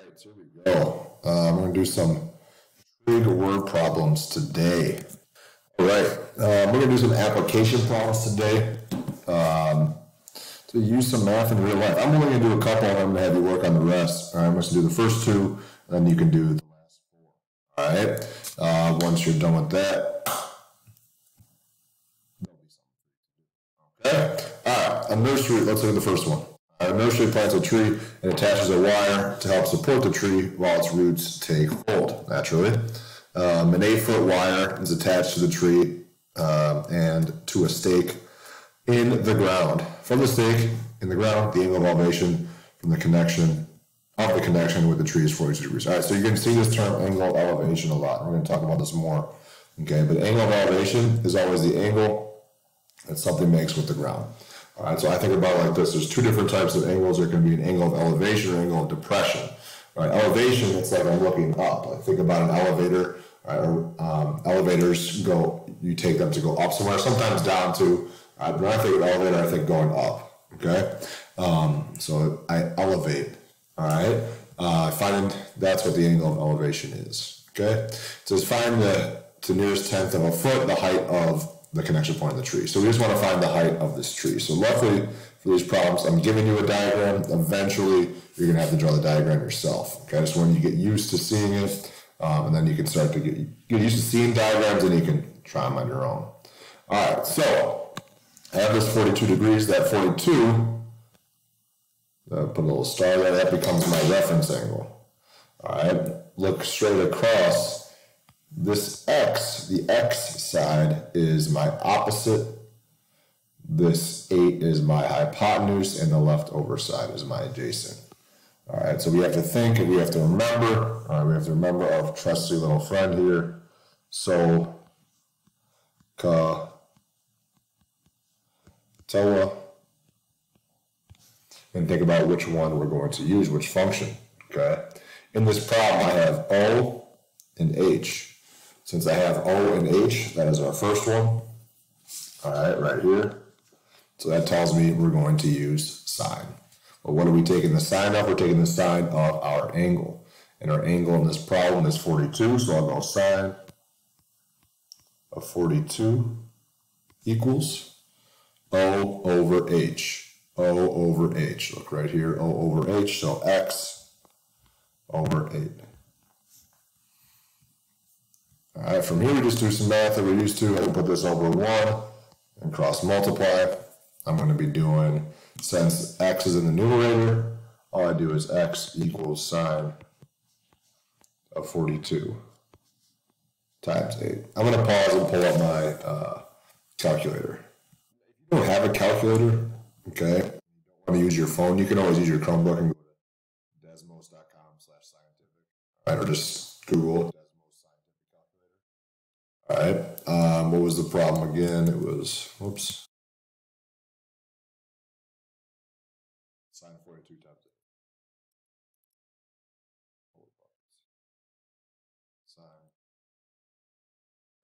right, so here we go. I'm going to do some Trig word problems today. All right, we're going to do some application problems today to use some math in real life. I'm only going to do a couple, and I'm going to have you work on the rest. All right, I'm going to do the first two, and then you can do the last four. All right, once you're done with that, there'll be something to do. Okay, all right, a nursery. Let's look at the first one. A nursery plants a tree and attaches a wire to help support the tree while its roots take hold, naturally. An 8-foot wire is attached to the tree and to a stake in the ground. From the stake in the ground, the angle of elevation from the connection with the tree is 42 degrees. All right, so you can see this term angle of elevation a lot. We're going to talk about this more. Okay, but angle of elevation is always the angle that something makes with the ground. All right, so I think about it like this. There's two different types of angles. There can be an angle of elevation or angle of depression. All right, elevation, it's like I'm looking up. Like think about an elevator. All right, elevators you take them to go up somewhere, sometimes down to, when I think of elevator, I think going up, okay? So I elevate, all right? Find that's what the angle of elevation is, okay? So it's find the nearest tenth of a foot, the height of the connection point of the tree. So we just want to find the height of this tree. So luckily for these problems, I'm giving you a diagram. Eventually, you're going to have to draw the diagram yourself. Okay, just when you get used to seeing it, and then you can start to get used to seeing diagrams, and you can try them on your own. All right, so I have this 42 degrees. That 42, put a little star there. That becomes my reference angle. All right, look straight across. This x, the x side, is my opposite. This 8 is my hypotenuse, and the leftover side is my adjacent. All right, so we have to think and we have to remember. All right, we have to remember our trusty little friend here. So, ka, tawa, and think about which one we're going to use, which function. Okay. In this problem, I have O and H. Since I have O and H, that is our first one. All right, right here. So that tells me we're going to use sine. Well, what are we taking the sine of? We're taking the sine of our angle. And our angle in this problem is 42, so I'll go sine of 42 equals O over H. O over H. Look right here, O over H, so X over 8. All right, from here we just do some math that we're used to. I can put this over 1 and cross multiply. I'm going to be doing, since x is in the numerator, all I do is x equals sine of 42 times 8. I'm going to pause and pull up my calculator. If you don't have a calculator, okay, you don't want to use your phone, you can always use your Chromebook and go to desmos.com/scientific. All right, or just Google All right, what was the problem again? It was, whoops, sine 42 times 8. Sine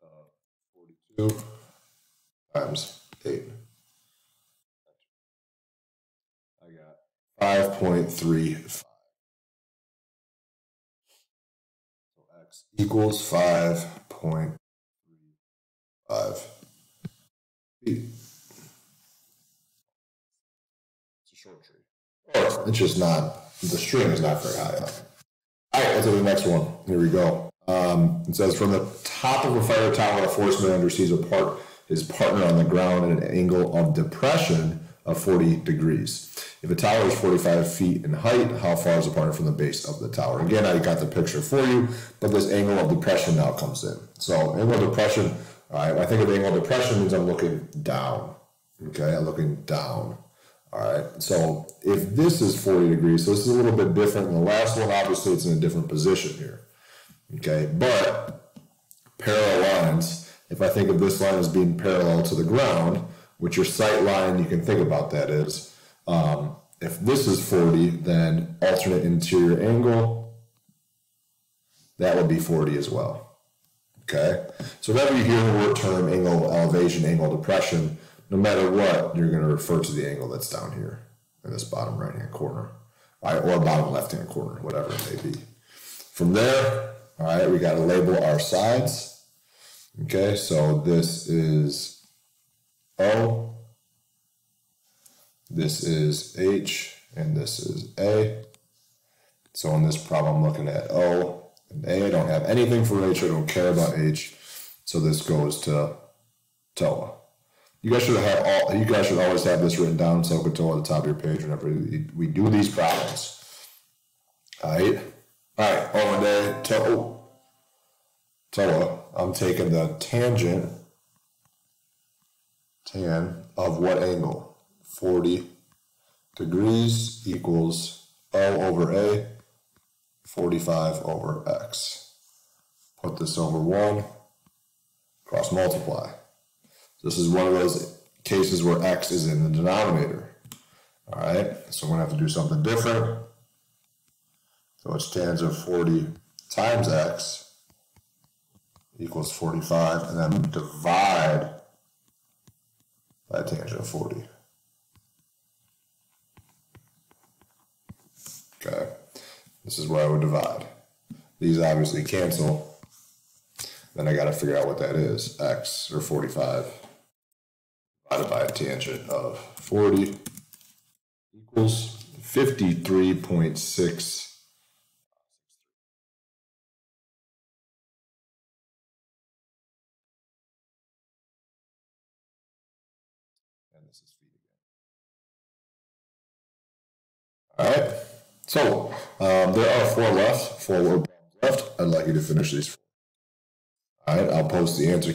of 42 times 8. I got 5.35. So x equals 5.35 feet. It's a short tree. Or it's just not, the string is not very high up. All right, let's do the next one. Here we go. It says, from the top of a fire tower, a force man sees his partner on the ground at an angle of depression of 40 degrees. If a tower is 45 feet in height, how far is the partner from the base of the tower? Again, I got the picture for you, but this angle of depression now comes in. So angle of depression, all right, I think of angle of depression means I'm looking down. Okay, I'm looking down. All right, so if this is 40 degrees, so this is a little bit different than the last one. Obviously, it's in a different position here. Okay, but parallel lines, if I think of this line as being parallel to the ground, which your sight line, you can think about that is, if this is 40, then alternate interior angle, that would be 40 as well. Okay, so whenever you hear the word term angle of elevation, angle of depression, no matter what, you're going to refer to the angle that's down here in this bottom right hand corner. all right, or bottom left-hand corner, whatever it may be. From there, all right, we got to label our sides. Okay, so this is O, this is H, and this is A. So in this problem, I'm looking at O and A. I don't have anything for H. I don't care about H. So this goes to TOA. You guys should always have this written down, so TOA at the top of your page whenever we do these problems. All right. O and A, TOA. I'm taking the tangent, tan of what angle? 40 degrees equals O over A, 45 over X. Put this over 1, cross multiply. This is one of those cases where X is in the denominator. All right, so we're going to have to do something different. So it's tangent of 40 times X equals 45, and then divide by tangent of 40. Okay, this is where I would divide. These obviously cancel. Then I got to figure out what that is. X, or 45, divided by a tangent of 40 equals 53.6. And this is feet again. All right. So there are 4 left, 4 more problems left. I'd like you to finish these 4. All right, I'll post the answer